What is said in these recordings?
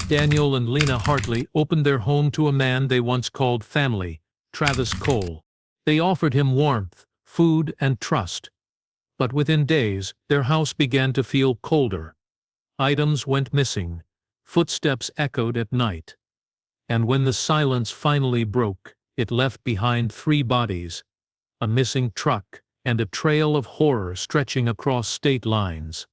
Daniel and Lena Hartley opened their home to a man they once called family, Travis Cole. They offered him warmth, food, and trust. But within days, their house began to feel colder. Items went missing. Footsteps echoed at night. And when the silence finally broke, it left behind 3 bodies, a missing truck, and a trail of horror stretching across state lines.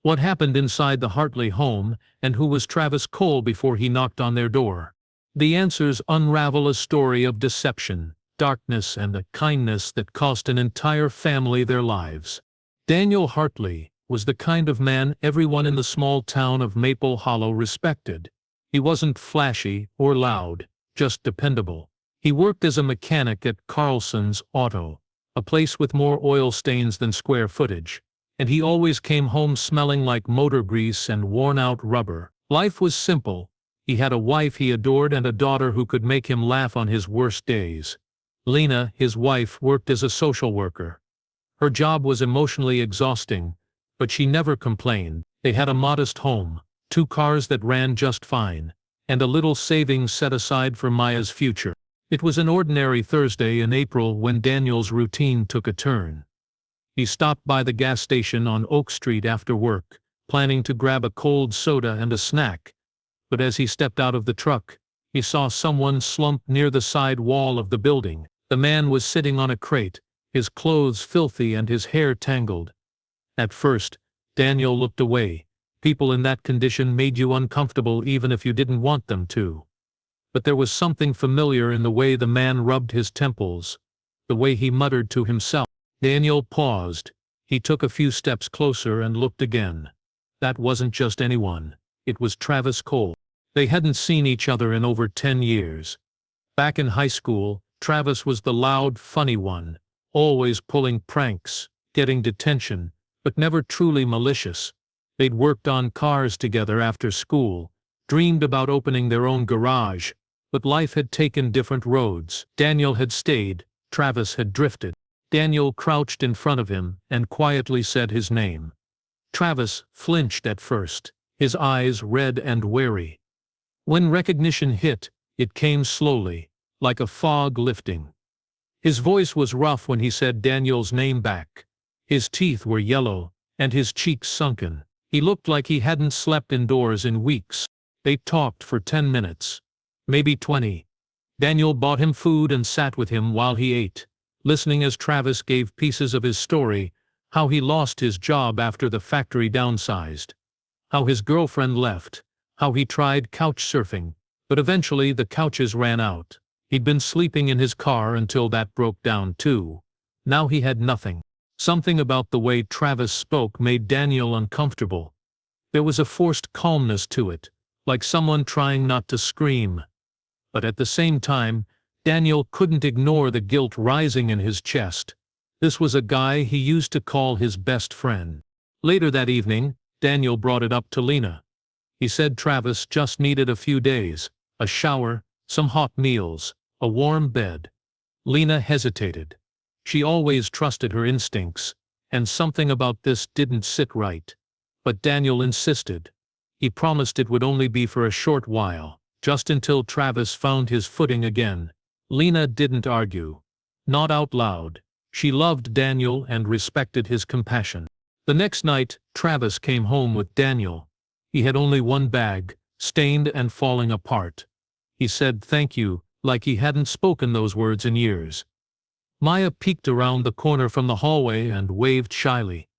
What happened inside the Hartley home, and who was Travis Cole before he knocked on their door? The answers unravel a story of deception, darkness, and a kindness that cost an entire family their lives. Daniel Hartley was the kind of man everyone in the small town of Maple Hollow respected. He wasn't flashy or loud, just dependable. He worked as a mechanic at Carlson's Auto, a place with more oil stains than square footage, and he always came home smelling like motor grease and worn-out rubber. Life was simple. He had a wife he adored and a daughter who could make him laugh on his worst days. Lena, his wife, worked as a social worker. Her job was emotionally exhausting, but she never complained. They had a modest home, 2 cars that ran just fine, and a little savings set aside for Maya's future. It was an ordinary Thursday in April when Daniel's routine took a turn. He stopped by the gas station on Oak Street after work, planning to grab a cold soda and a snack. But as he stepped out of the truck, he saw someone slumped near the side wall of the building. The man was sitting on a crate, his clothes filthy and his hair tangled. At first, Daniel looked away. People in that condition made you uncomfortable even if you didn't want them to. But there was something familiar in the way the man rubbed his temples, the way he muttered to himself. Daniel paused. He took a few steps closer and looked again. That wasn't just anyone. It was Travis Cole. They hadn't seen each other in over 10 years. Back in high school, Travis was the loud, funny one, always pulling pranks, getting detention, but never truly malicious. They'd worked on cars together after school, dreamed about opening their own garage, but life had taken different roads. Daniel had stayed, Travis had drifted. Daniel crouched in front of him and quietly said his name. Travis flinched at first, his eyes red and wary. When recognition hit, it came slowly, like a fog lifting. His voice was rough when he said Daniel's name back. His teeth were yellow, and his cheeks sunken. He looked like he hadn't slept indoors in weeks. They talked for 10 minutes, maybe 20. Daniel bought him food and sat with him while he ate, listening as Travis gave pieces of his story, how he lost his job after the factory downsized, how his girlfriend left, how he tried couch surfing, but eventually the couches ran out. He'd been sleeping in his car until that broke down too. Now he had nothing. Something about the way Travis spoke made Daniel uncomfortable. There was a forced calmness to it, like someone trying not to scream. But at the same time, Daniel couldn't ignore the guilt rising in his chest. This was a guy he used to call his best friend. Later that evening, Daniel brought it up to Lena. He said Travis just needed a few days, a shower, some hot meals, a warm bed. Lena hesitated. She always trusted her instincts, and something about this didn't sit right. But Daniel insisted. He promised it would only be for a short while, just until Travis found his footing again. Lena didn't argue. Not out loud. She loved Daniel and respected his compassion. The next night, Travis came home with Daniel. He had only one bag, stained and falling apart. He said thank you, like he hadn't spoken those words in years. Maya peeked around the corner from the hallway and waved shyly.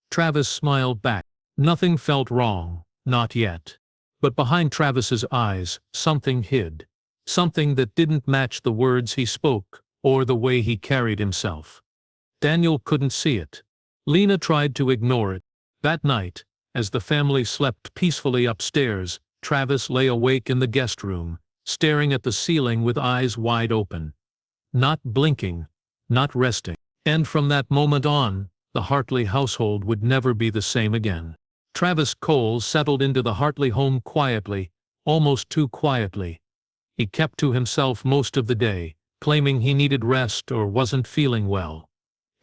Travis smiled back. Nothing felt wrong, not yet. But behind Travis's eyes, something hid. Something that didn't match the words he spoke, or the way he carried himself. Daniel couldn't see it. Lena tried to ignore it. That night, as the family slept peacefully upstairs, Travis lay awake in the guest room, staring at the ceiling with eyes wide open. Not blinking, not resting. And from that moment on, the Hartley household would never be the same again. Travis Cole settled into the Hartley home quietly, almost too quietly. He kept to himself most of the day, claiming he needed rest or wasn't feeling well.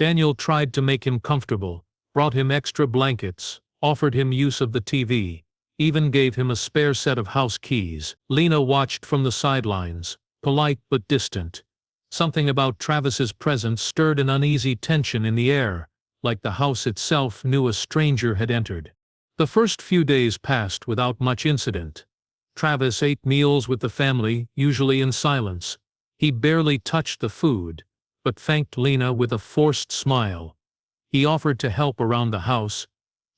Daniel tried to make him comfortable, brought him extra blankets, offered him use of the TV, even gave him a spare set of house keys. Lena watched from the sidelines, polite but distant. Something about Travis's presence stirred an uneasy tension in the air, like the house itself knew a stranger had entered. The first few days passed without much incident. Travis ate meals with the family, usually in silence. He barely touched the food, but thanked Lena with a forced smile. He offered to help around the house,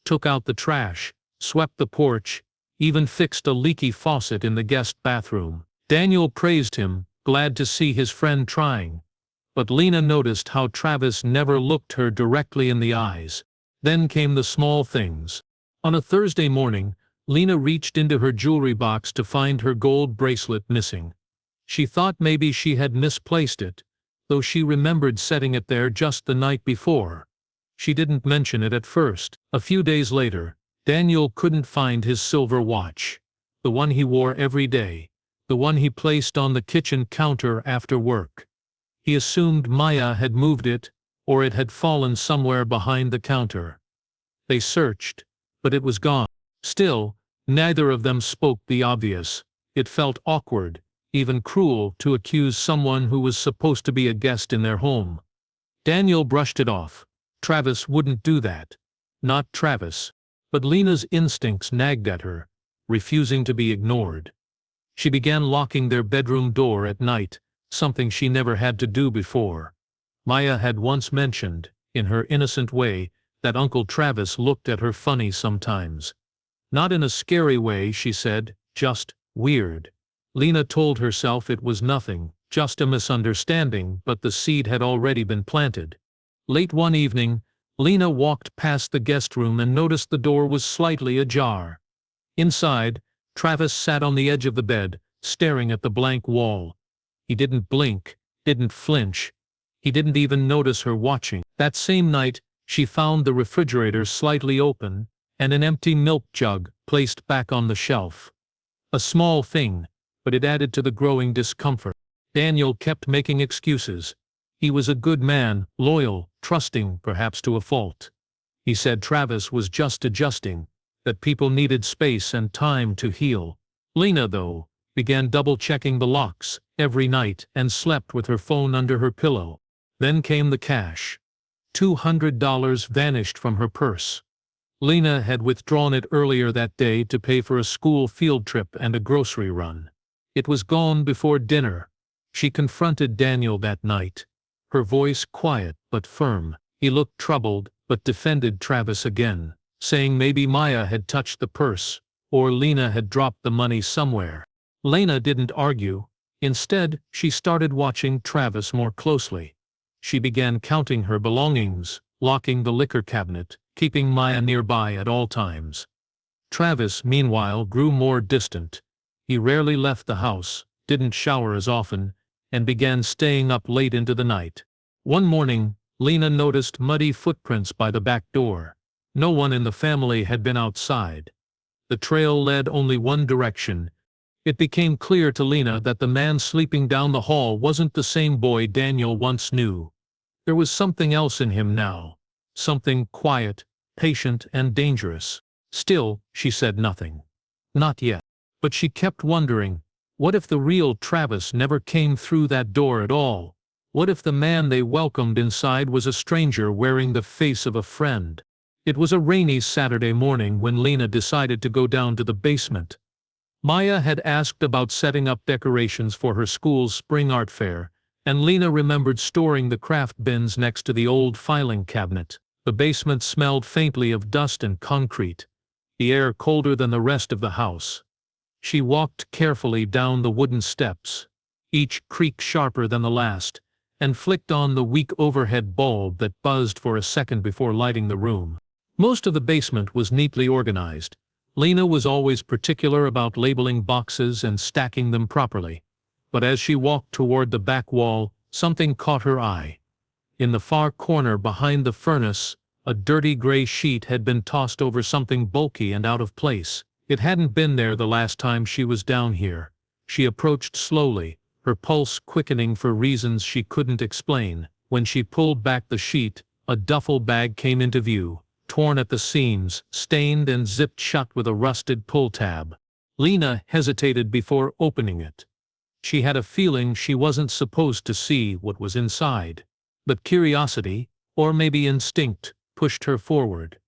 took out the trash, swept the porch, even fixed a leaky faucet in the guest bathroom. Daniel praised him, glad to see his friend trying. But Lena noticed how Travis never looked her directly in the eyes. Then came the small things. On a Thursday morning, Lena reached into her jewelry box to find her gold bracelet missing. She thought maybe she had misplaced it, though she remembered setting it there just the night before. She didn't mention it at first. A few days later, Daniel couldn't find his silver watch, the one he wore every day, the one he placed on the kitchen counter after work. He assumed Maya had moved it, or it had fallen somewhere behind the counter. They searched, but it was gone. Still, neither of them spoke the obvious. It felt awkward, even cruel, to accuse someone who was supposed to be a guest in their home. Daniel brushed it off. Travis wouldn't do that. Not Travis. But Lena's instincts nagged at her, refusing to be ignored. She began locking their bedroom door at night, something she never had to do before. Maya had once mentioned, in her innocent way, that Uncle Travis looked at her funny sometimes. Not in a scary way, she said, just weird. Lena told herself it was nothing, just a misunderstanding, but the seed had already been planted. Late one evening, Lena walked past the guest room and noticed the door was slightly ajar. Inside, Travis sat on the edge of the bed, staring at the blank wall. He didn't blink, didn't flinch. He didn't even notice her watching. That same night, she found the refrigerator slightly open, and an empty milk jug placed back on the shelf. A small thing, but it added to the growing discomfort. Daniel kept making excuses. He was a good man, loyal, trusting, perhaps to a fault. He said Travis was just adjusting, that people needed space and time to heal. Lena, though, began double-checking the locks every night and slept with her phone under her pillow. Then came the cash. $200 vanished from her purse. Lena had withdrawn it earlier that day to pay for a school field trip and a grocery run. It was gone before dinner. She confronted Daniel that night, her voice quiet but firm. He looked troubled, but defended Travis again, saying maybe Maya had touched the purse, or Lena had dropped the money somewhere. Lena didn't argue. Instead, she started watching Travis more closely. She began counting her belongings, locking the liquor cabinet, keeping Maya nearby at all times. Travis, meanwhile, grew more distant. He rarely left the house, didn't shower as often, and began staying up late into the night. One morning, Lena noticed muddy footprints by the back door. No one in the family had been outside. The trail led only one direction. It became clear to Lena that the man sleeping down the hall wasn't the same boy Daniel once knew. There was something else in him now. Something quiet, patient, and dangerous. Still, she said nothing. Not yet. But she kept wondering, what if the real Travis never came through that door at all? What if the man they welcomed inside was a stranger wearing the face of a friend? It was a rainy Saturday morning when Lena decided to go down to the basement. Maya had asked about setting up decorations for her school's spring art fair, and Lena remembered storing the craft bins next to the old filing cabinet. The basement smelled faintly of dust and concrete, the air colder than the rest of the house. She walked carefully down the wooden steps, each creak sharper than the last, and flicked on the weak overhead bulb that buzzed for a second before lighting the room. Most of the basement was neatly organized. Lena was always particular about labeling boxes and stacking them properly. But as she walked toward the back wall, something caught her eye. In the far corner behind the furnace, a dirty gray sheet had been tossed over something bulky and out of place. It hadn't been there the last time she was down here. She approached slowly, her pulse quickening for reasons she couldn't explain. When she pulled back the sheet, a duffel bag came into view, torn at the seams, stained and zipped shut with a rusted pull tab. Lena hesitated before opening it. She had a feeling she wasn't supposed to see what was inside. But curiosity, or maybe instinct, pushed her forward.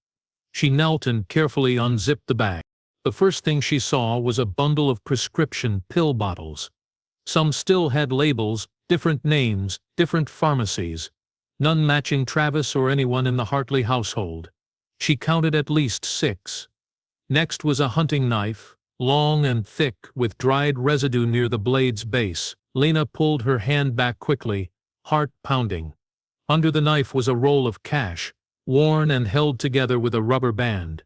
She knelt and carefully unzipped the bag. The first thing she saw was a bundle of prescription pill bottles. Some still had labels, different names, different pharmacies, none matching Travis or anyone in the Hartley household. She counted at least 6. Next was a hunting knife, long and thick, with dried residue near the blade's base. Lena pulled her hand back quickly, heart pounding. Under the knife was a roll of cash, worn and held together with a rubber band.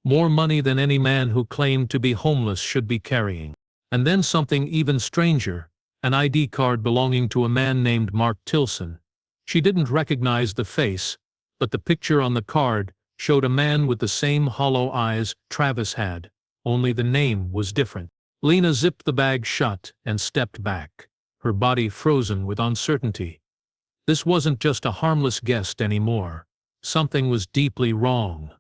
More money than any man who claimed to be homeless should be carrying. And then something even stranger, an ID card belonging to a man named Mark Tilson. She didn't recognize the face, but the picture on the card showed a man with the same hollow eyes Travis had, only the name was different. Lena zipped the bag shut and stepped back, her body frozen with uncertainty. This wasn't just a harmless guest anymore. Something was deeply wrong.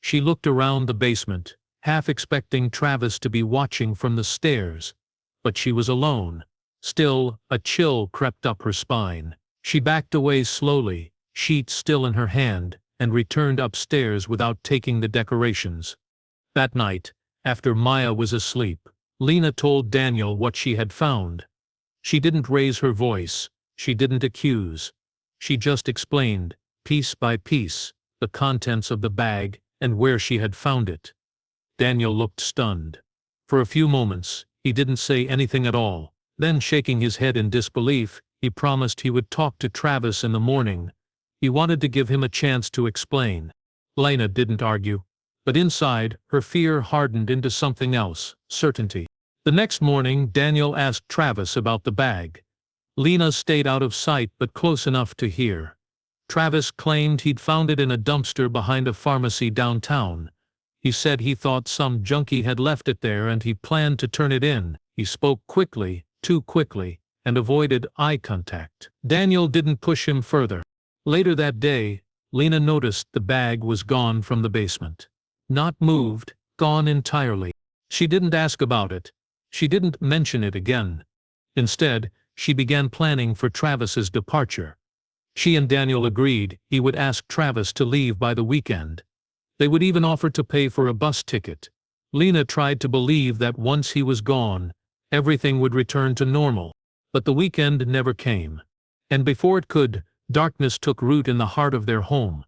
She looked around the basement, half expecting Travis to be watching from the stairs, but she was alone. Still, a chill crept up her spine. She backed away slowly, sheet still in her hand, and returned upstairs without taking the decorations. That night, after Maya was asleep, Lena told Daniel what she had found. She didn't raise her voice, she didn't accuse. She just explained, piece by piece, the contents of the bag and where she had found it. Daniel looked stunned. For a few moments, he didn't say anything at all. Then, shaking his head in disbelief, he promised he would talk to Travis in the morning. He wanted to give him a chance to explain. Lena didn't argue. But inside, her fear hardened into something else, certainty. The next morning, Daniel asked Travis about the bag. Lena stayed out of sight but close enough to hear. Travis claimed he'd found it in a dumpster behind a pharmacy downtown. He said he thought some junkie had left it there and he planned to turn it in. He spoke quickly, too quickly, and avoided eye contact. Daniel didn't push him further. Later that day, Lena noticed the bag was gone from the basement. Not moved, gone entirely. She didn't ask about it. She didn't mention it again. Instead, she began planning for Travis's departure. She and Daniel agreed he would ask Travis to leave by the weekend. They would even offer to pay for a bus ticket. Lena tried to believe that once he was gone, everything would return to normal. But the weekend never came. And before it could, darkness took root in the heart of their home.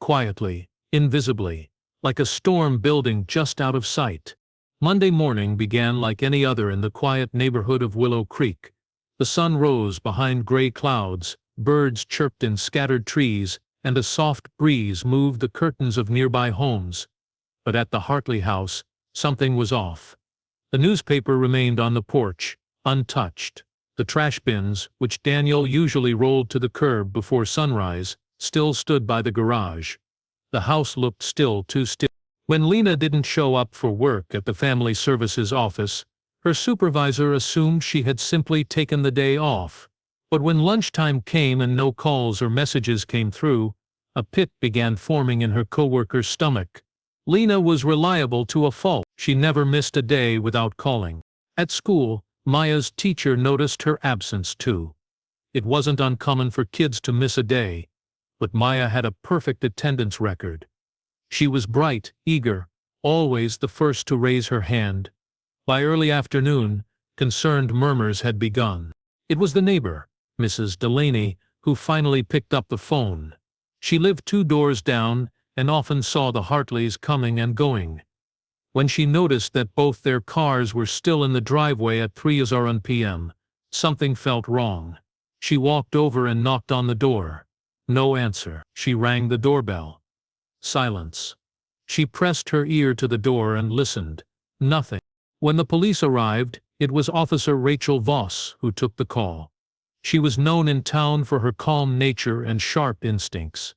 Quietly, invisibly, like a storm building just out of sight. Monday morning began like any other in the quiet neighborhood of Willow Creek. The sun rose behind gray clouds, birds chirped in scattered trees, and a soft breeze moved the curtains of nearby homes. But at the Hartley house, something was off. The newspaper remained on the porch, untouched. The trash bins, which Daniel usually rolled to the curb before sunrise, still stood by the garage. The house looked still too still. When Lena didn't show up for work at the family services office, her supervisor assumed she had simply taken the day off. But when lunchtime came and no calls or messages came through, a pit began forming in her coworker's stomach. Lena was reliable to a fault. She never missed a day without calling. At school, Maya's teacher noticed her absence too. It wasn't uncommon for kids to miss a day, but Maya had a perfect attendance record. She was bright, eager, always the first to raise her hand. By early afternoon, concerned murmurs had begun. It was the neighbor, Mrs. Delaney, who finally picked up the phone. She lived 2 doors down and often saw the Hartleys coming and going. When she noticed that both their cars were still in the driveway at 3:00 p.m., something felt wrong. She walked over and knocked on the door. No answer. She rang the doorbell. Silence. She pressed her ear to the door and listened. Nothing. When the police arrived, it was Officer Rachel Voss who took the call. She was known in town for her calm nature and sharp instincts.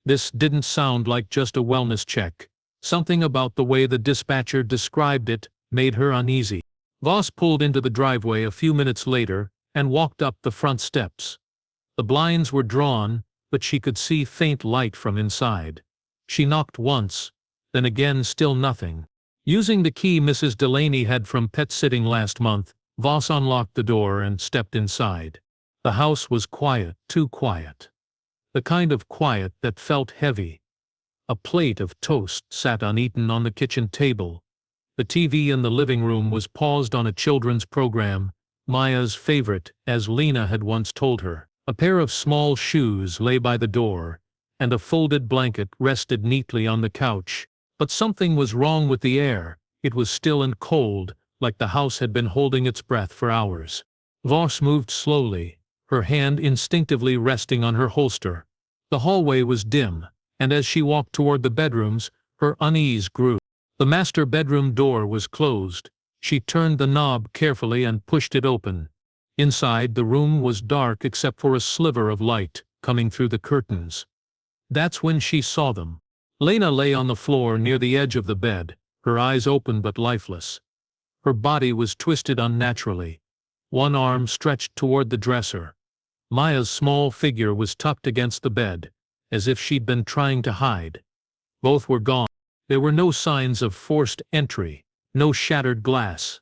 This didn't sound like just a wellness check. Something about the way the dispatcher described it made her uneasy. Voss pulled into the driveway a few minutes later and walked up the front steps. The blinds were drawn, but she could see faint light from inside. She knocked once, then again, still nothing. Using the key Mrs. Delaney had from pet-sitting last month, Voss unlocked the door and stepped inside. The house was quiet, too quiet. The kind of quiet that felt heavy. A plate of toast sat uneaten on the kitchen table. The TV in the living room was paused on a children's program, Maya's favorite, as Lena had once told her. A pair of small shoes lay by the door, and a folded blanket rested neatly on the couch. But something was wrong with the air. It was still and cold, like the house had been holding its breath for hours. Voss moved slowly, her hand instinctively resting on her holster. The hallway was dim, and as she walked toward the bedrooms, her unease grew. The master bedroom door was closed. She turned the knob carefully and pushed it open. Inside, the room was dark except for a sliver of light coming through the curtains. That's when she saw them. Lena lay on the floor near the edge of the bed, her eyes open but lifeless. Her body was twisted unnaturally, one arm stretched toward the dresser. Maya's small figure was tucked against the bed, as if she'd been trying to hide. Both were gone. There were no signs of forced entry, no shattered glass,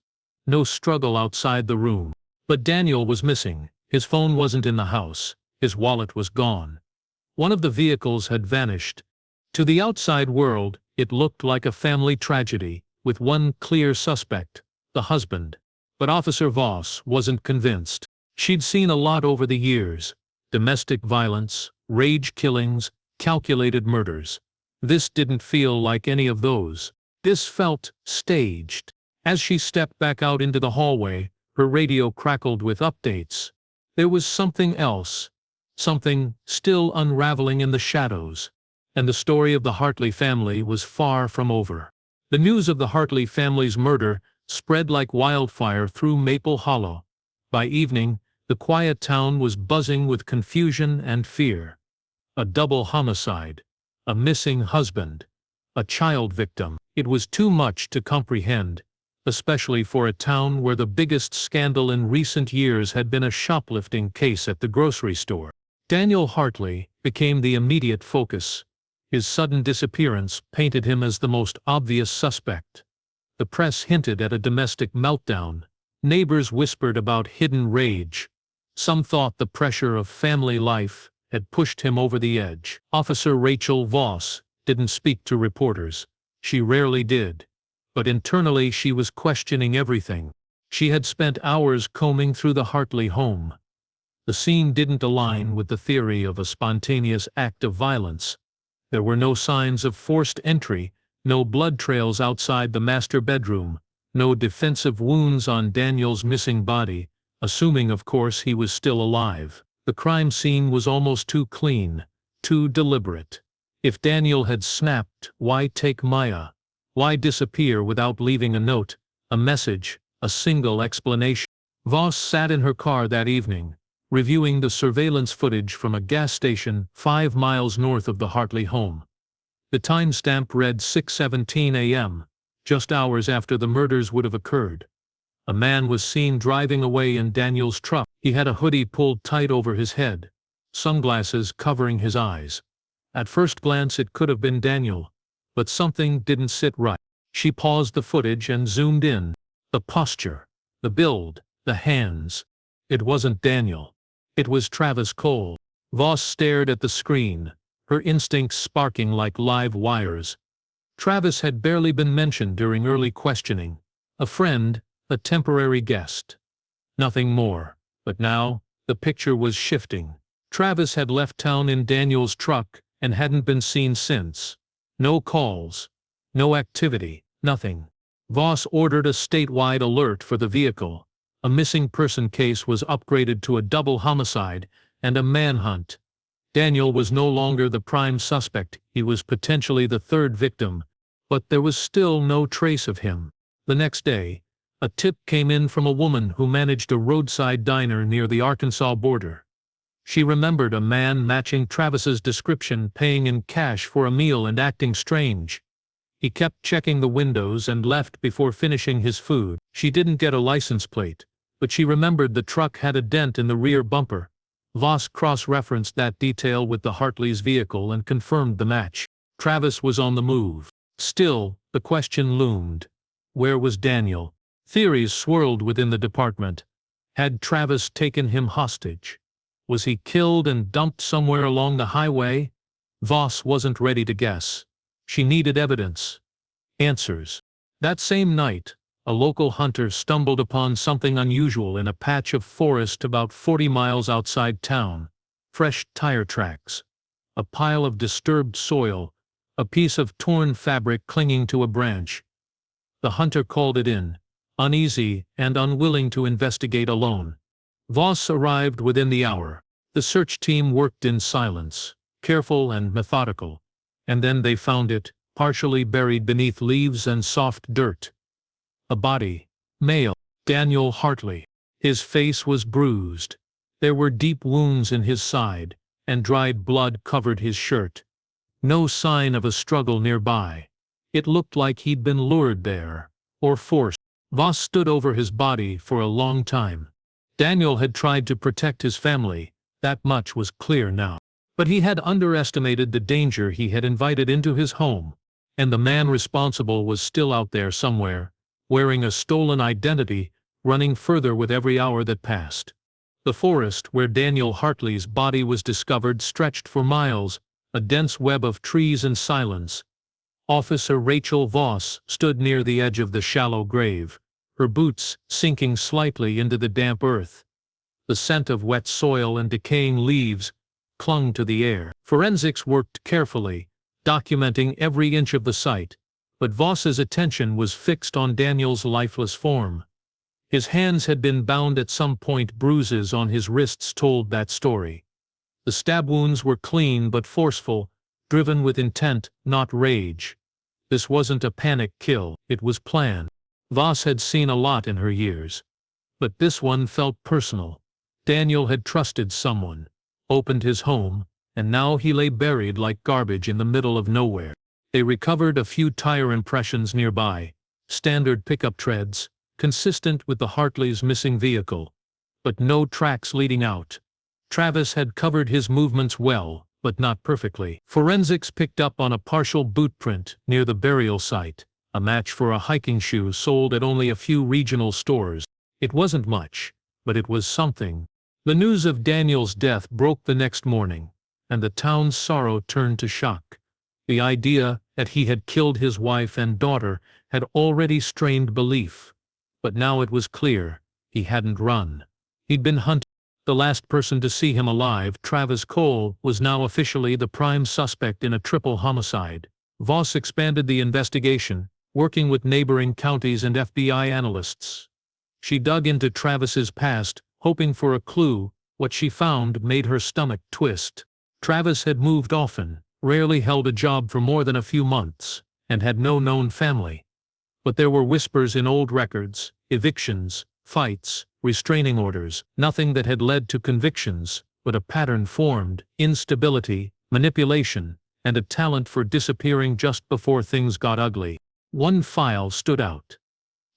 no struggle outside the room. But Daniel was missing. His phone wasn't in the house. His wallet was gone. One of the vehicles had vanished. To the outside world, it looked like a family tragedy, with one clear suspect, the husband. But Officer Voss wasn't convinced. She'd seen a lot over the years: domestic violence, rage killings, calculated murders. This didn't feel like any of those. This felt staged. As she stepped back out into the hallway, her radio crackled with updates. There was something else. Something still unraveling in the shadows. And the story of the Hartley family was far from over. The news of the Hartley family's murder spread like wildfire through Maple Hollow. By evening, the quiet town was buzzing with confusion and fear. A double homicide. A missing husband. A child victim. It was too much to comprehend, especially for a town where the biggest scandal in recent years had been a shoplifting case at the grocery store. Daniel Hartley became the immediate focus. His sudden disappearance painted him as the most obvious suspect. The press hinted at a domestic meltdown. Neighbors whispered about hidden rage. Some thought the pressure of family life had pushed him over the edge. Officer Rachel Voss didn't speak to reporters. She rarely did. But internally she was questioning everything. She had spent hours combing through the Hartley home. The scene didn't align with the theory of a spontaneous act of violence. There were no signs of forced entry, no blood trails outside the master bedroom, no defensive wounds on Daniel's missing body, assuming of course he was still alive. The crime scene was almost too clean, too deliberate. If Daniel had snapped, why take Maya? Why disappear without leaving a note, a message, a single explanation? Voss sat in her car that evening, reviewing the surveillance footage from a gas station 5 miles north of the Hartley home. The timestamp read 6:17 a.m., just hours after the murders would have occurred. A man was seen driving away in Daniel's truck. He had a hoodie pulled tight over his head, sunglasses covering his eyes. At first glance it could have been Daniel, but something didn't sit right. She paused the footage and zoomed in. The posture, the build, the hands. It wasn't Daniel. It was Travis Cole. Voss stared at the screen, her instincts sparking like live wires. Travis had barely been mentioned during early questioning. A friend, a temporary guest. Nothing more. But now, the picture was shifting. Travis had left town in Daniel's truck and hadn't been seen since. No calls. No activity. Nothing. Voss ordered a statewide alert for the vehicle. A missing person case was upgraded to a double homicide and a manhunt. Daniel was no longer the prime suspect, he was potentially the third victim, but there was still no trace of him. The next day, a tip came in from a woman who managed a roadside diner near the Arkansas border. She remembered a man matching Travis's description, paying in cash for a meal and acting strange. He kept checking the windows and left before finishing his food. She didn't get a license plate, but she remembered the truck had a dent in the rear bumper. Voss cross-referenced that detail with the Hartley's vehicle and confirmed the match. Travis was on the move. Still, the question loomed. Where was Daniel? Theories swirled within the department. Had Travis taken him hostage? Was he killed and dumped somewhere along the highway? Voss wasn't ready to guess. She needed evidence. Answers. That same night, a local hunter stumbled upon something unusual in a patch of forest about 40 miles outside town. Fresh tire tracks. A pile of disturbed soil. A piece of torn fabric clinging to a branch. The hunter called it in, uneasy and unwilling to investigate alone. Voss arrived within the hour. The search team worked in silence, careful and methodical, and then they found it, partially buried beneath leaves and soft dirt. A body, male, Daniel Hartley. His face was bruised. There were deep wounds in his side, and dried blood covered his shirt. No sign of a struggle nearby. It looked like he'd been lured there, or forced. Voss stood over his body for a long time. Daniel had tried to protect his family, that much was clear now. But he had underestimated the danger he had invited into his home, and the man responsible was still out there somewhere, wearing a stolen identity, running further with every hour that passed. The forest where Daniel Hartley's body was discovered stretched for miles, a dense web of trees and silence. Officer Rachel Voss stood near the edge of the shallow grave, her boots sinking slightly into the damp earth. The scent of wet soil and decaying leaves clung to the air. Forensics worked carefully, documenting every inch of the site, but Voss's attention was fixed on Daniel's lifeless form. His hands had been bound at some point. Bruises on his wrists told that story. The stab wounds were clean but forceful, driven with intent, not rage. This wasn't a panic kill, it was planned. Voss had seen a lot in her years, but this one felt personal. Daniel had trusted someone, opened his home, and now he lay buried like garbage in the middle of nowhere. They recovered a few tire impressions nearby, standard pickup treads, consistent with the Hartley's missing vehicle, but no tracks leading out. Travis had covered his movements well, but not perfectly. Forensics picked up on a partial boot print near the burial site, a match for a hiking shoe sold at only a few regional stores. It wasn't much, but it was something. The news of Daniel's death broke the next morning, and the town's sorrow turned to shock. The idea that he had killed his wife and daughter had already strained belief. But now it was clear, he hadn't run. He'd been hunted. The last person to see him alive, Travis Cole, was now officially the prime suspect in a triple homicide. Voss expanded the investigation, working with neighboring counties and FBI analysts. She dug into Travis's past, hoping for a clue. What she found made her stomach twist. Travis had moved often, rarely held a job for more than a few months, and had no known family. But there were whispers in old records, evictions, fights, restraining orders, nothing that had led to convictions, but a pattern formed, instability, manipulation, and a talent for disappearing just before things got ugly. One file stood out.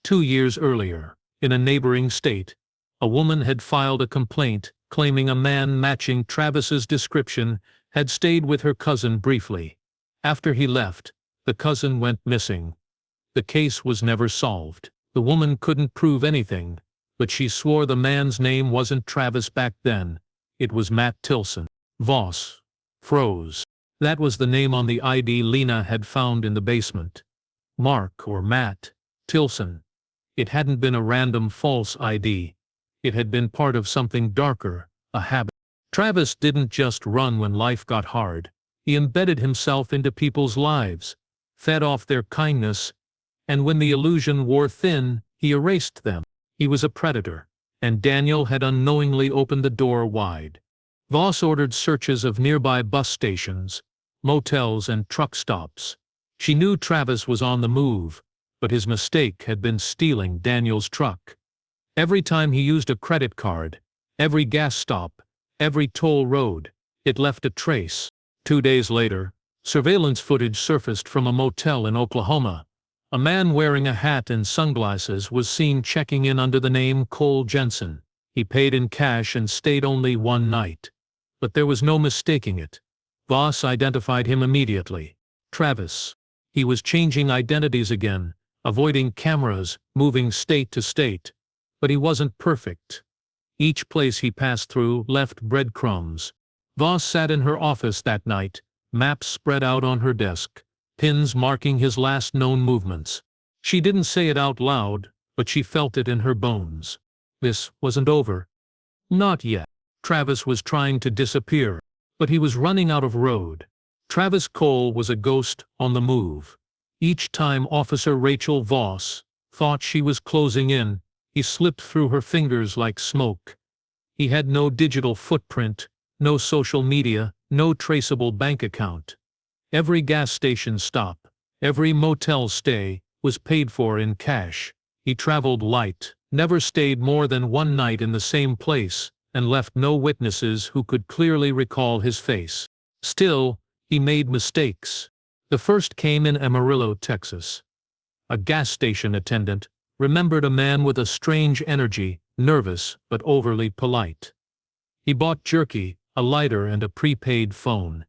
2 years earlier, in a neighboring state, a woman had filed a complaint claiming a man matching Travis's description had stayed with her cousin briefly. After he left, the cousin went missing. The case was never solved. The woman couldn't prove anything, but she swore the man's name wasn't Travis back then. It was Matt Tilson. Voss froze. That was the name on the ID Lena had found in the basement. Mark or Matt Tilson. It hadn't been a random false ID. It had been part of something darker, a habit. Travis didn't just run when life got hard. He embedded himself into people's lives, fed off their kindness, and when the illusion wore thin, he erased them. He was a predator, and Daniel had unknowingly opened the door wide. Voss ordered searches of nearby bus stations, motels and truck stops. She knew Travis was on the move, but his mistake had been stealing Daniel's truck. Every time he used a credit card, every gas stop, every toll road, it left a trace. 2 days later, surveillance footage surfaced from a motel in Oklahoma. A man wearing a hat and sunglasses was seen checking in under the name Cole Jensen. He paid in cash and stayed only one night. But there was no mistaking it. Voss identified him immediately. Travis. He was changing identities again, avoiding cameras, moving state to state. But he wasn't perfect. Each place he passed through left breadcrumbs. Voss sat in her office that night, maps spread out on her desk, pins marking his last known movements. She didn't say it out loud, but she felt it in her bones. This wasn't over. Not yet. Travis was trying to disappear, but he was running out of road. Travis Cole was a ghost on the move. Each time Officer Rachel Voss thought she was closing in, he slipped through her fingers like smoke. He had no digital footprint, no social media, no traceable bank account. Every gas station stop, every motel stay, was paid for in cash. He traveled light, never stayed more than one night in the same place, and left no witnesses who could clearly recall his face. Still, he made mistakes. The first came in Amarillo, Texas. A gas station attendant remembered a man with a strange energy, nervous but overly polite. He bought jerky, a lighter, and a prepaid phone.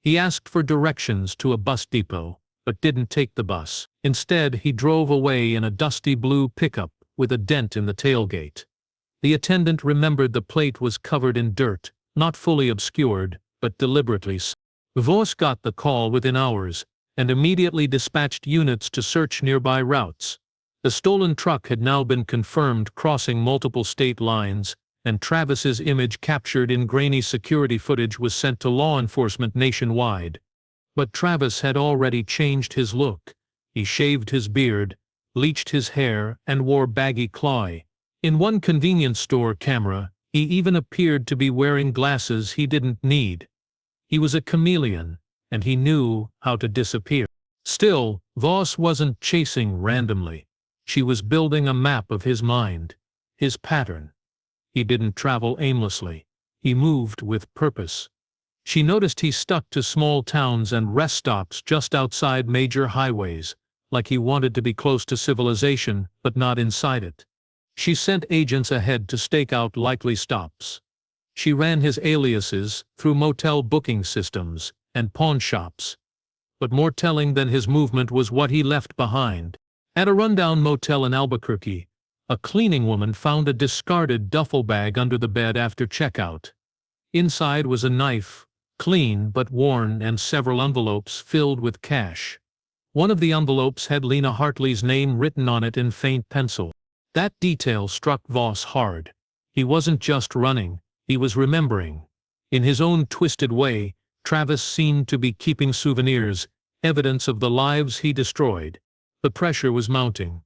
He asked for directions to a bus depot, but didn't take the bus. Instead, he drove away in a dusty blue pickup with a dent in the tailgate. The attendant remembered the plate was covered in dirt, not fully obscured, but deliberately so. Voss got the call within hours, and immediately dispatched units to search nearby routes. The stolen truck had now been confirmed crossing multiple state lines, and Travis's image captured in grainy security footage was sent to law enforcement nationwide. But Travis had already changed his look. He shaved his beard, bleached his hair, and wore baggy clothes. In one convenience store camera, he even appeared to be wearing glasses he didn't need. He was a chameleon, and he knew how to disappear. Still, Voss wasn't chasing randomly. She was building a map of his mind, his pattern. He didn't travel aimlessly. He moved with purpose. She noticed he stuck to small towns and rest stops just outside major highways, like he wanted to be close to civilization, but not inside it. She sent agents ahead to stake out likely stops. She ran his aliases through motel booking systems and pawn shops. But more telling than his movement was what he left behind. At a rundown motel in Albuquerque, a cleaning woman found a discarded duffel bag under the bed after checkout. Inside was a knife, clean but worn, and several envelopes filled with cash. One of the envelopes had Lena Hartley's name written on it in faint pencil. That detail struck Voss hard. He wasn't just running, he was remembering. In his own twisted way, Travis seemed to be keeping souvenirs, evidence of the lives he destroyed. The pressure was mounting.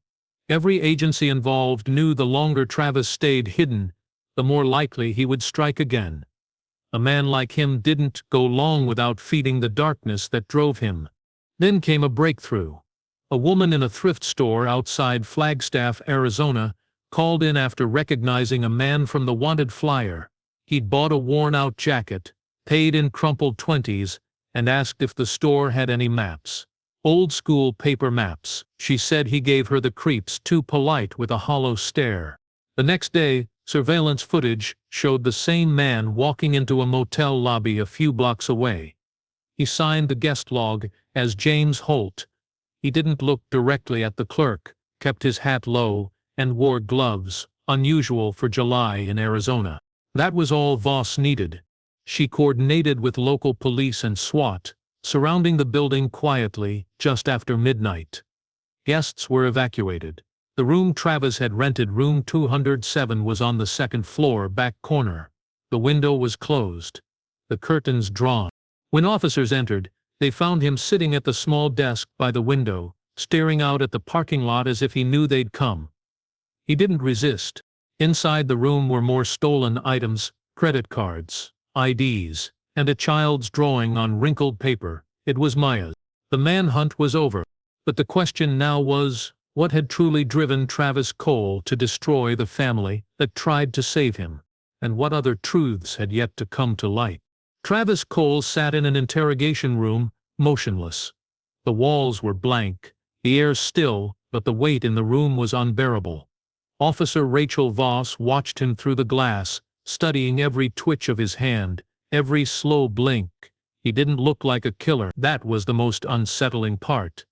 Every agency involved knew the longer Travis stayed hidden, the more likely he would strike again. A man like him didn't go long without feeding the darkness that drove him. Then came a breakthrough. A woman in a thrift store outside Flagstaff, Arizona, called in after recognizing a man from the wanted flyer. He'd bought a worn-out jacket, paid in crumpled 20s, and asked if the store had any maps. Old-school paper maps. She said he gave her the creeps, too polite with a hollow stare. The next day, surveillance footage showed the same man walking into a motel lobby a few blocks away. He signed the guest log as James Holt. He didn't look directly at the clerk, kept his hat low, and wore gloves, unusual for July in Arizona. That was all Voss needed. She coordinated with local police and SWAT, surrounding the building quietly just after midnight. Guests were evacuated. The room Travis had rented, room 207, was on the second floor, back corner. The window was closed, the curtains drawn. When officers entered, they found him sitting at the small desk by the window, staring out at the parking lot as if he knew they'd come. He didn't resist. Inside the room were more stolen items, credit cards, IDs, and a child's drawing on wrinkled paper. It was Maya's. The manhunt was over. But the question now was, what had truly driven Travis Cole to destroy the family that tried to save him? And what other truths had yet to come to light? Travis Cole sat in an interrogation room, motionless. The walls were blank, the air still, but the weight in the room was unbearable. Officer Rachel Voss watched him through the glass, studying every twitch of his hand, every slow blink. He didn't look like a killer. That was the most unsettling part.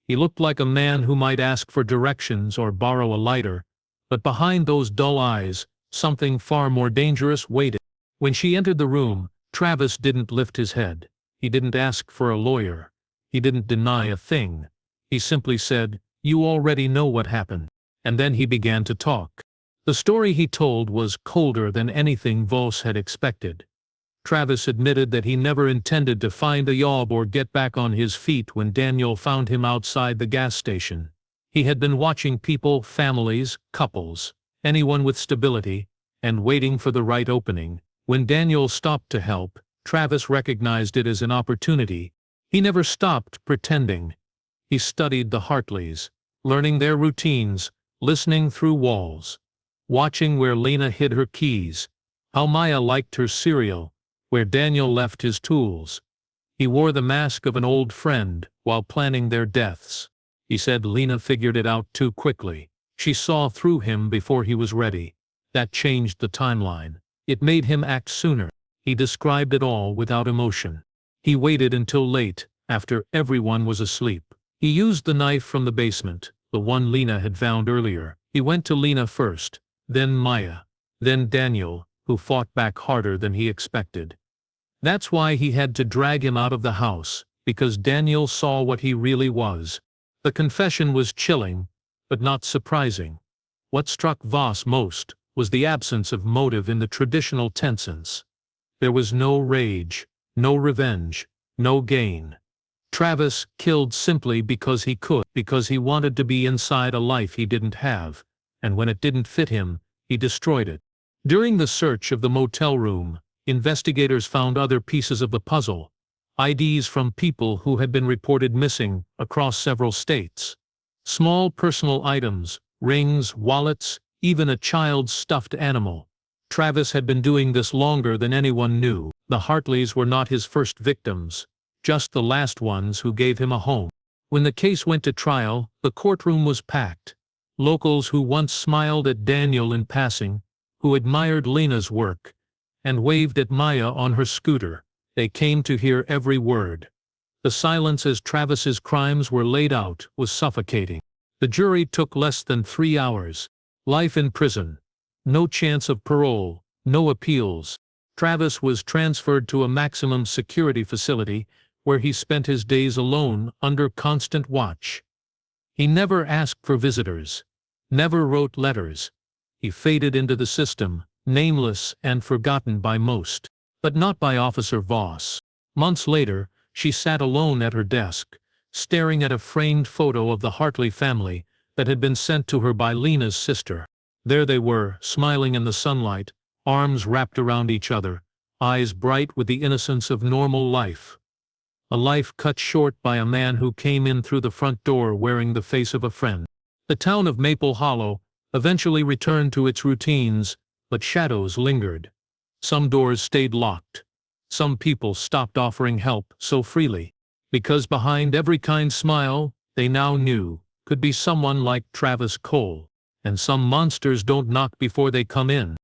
He looked like a man who might ask for directions or borrow a lighter, but behind those dull eyes, something far more dangerous waited. When she entered the room, Travis didn't lift his head. He didn't ask for a lawyer. He didn't deny a thing. He simply said, "You already know what happened." And then he began to talk. The story he told was colder than anything Voss had expected. Travis admitted that he never intended to find a job or get back on his feet when Daniel found him outside the gas station. He had been watching people, families, couples, anyone with stability, and waiting for the right opening. When Daniel stopped to help, Travis recognized it as an opportunity. He never stopped pretending. He studied the Hartleys, learning their routines, listening through walls, watching where Lena hid her keys, how Maya liked her cereal, where Daniel left his tools. He wore the mask of an old friend while planning their deaths. He said Lena figured it out too quickly. She saw through him before he was ready. That changed the timeline. It made him act sooner. He described it all without emotion. He waited until late, after everyone was asleep. He used the knife from the basement, the one Lena had found earlier. He went to Lena first, then Maya, then Daniel, who fought back harder than he expected. That's why he had to drag him out of the house, because Daniel saw what he really was. The confession was chilling, but not surprising. What struck Voss most was the absence of motive in the traditional tense. There was no rage, no revenge, no gain. Travis killed simply because he could, because he wanted to be inside a life he didn't have, and when it didn't fit him, he destroyed it. During the search of the motel room, investigators found other pieces of the puzzle, IDs from people who had been reported missing across several states. Small personal items, rings, wallets, even a child's stuffed animal. Travis had been doing this longer than anyone knew. The Hartleys were not his first victims, just the last ones who gave him a home. When the case went to trial, the courtroom was packed. Locals who once smiled at Daniel in passing, who admired Lena's work, and waved at Maya on her scooter. They came to hear every word. The silence as Travis's crimes were laid out was suffocating. The jury took less than 3 hours. Life in prison. No chance of parole, no appeals. Travis was transferred to a maximum security facility where he spent his days alone under constant watch. He never asked for visitors, never wrote letters. He faded into the system, nameless and forgotten by most, but not by Officer Voss. Months later, she sat alone at her desk, staring at a framed photo of the Hartley family that had been sent to her by Lena's sister. There they were, smiling in the sunlight, arms wrapped around each other, eyes bright with the innocence of normal life. A life cut short by a man who came in through the front door wearing the face of a friend. The town of Maple Hollow eventually returned to its routines, but shadows lingered. Some doors stayed locked. Some people stopped offering help so freely, because behind every kind smile, they now knew, could be someone like Travis Cole. And some monsters don't knock before they come in.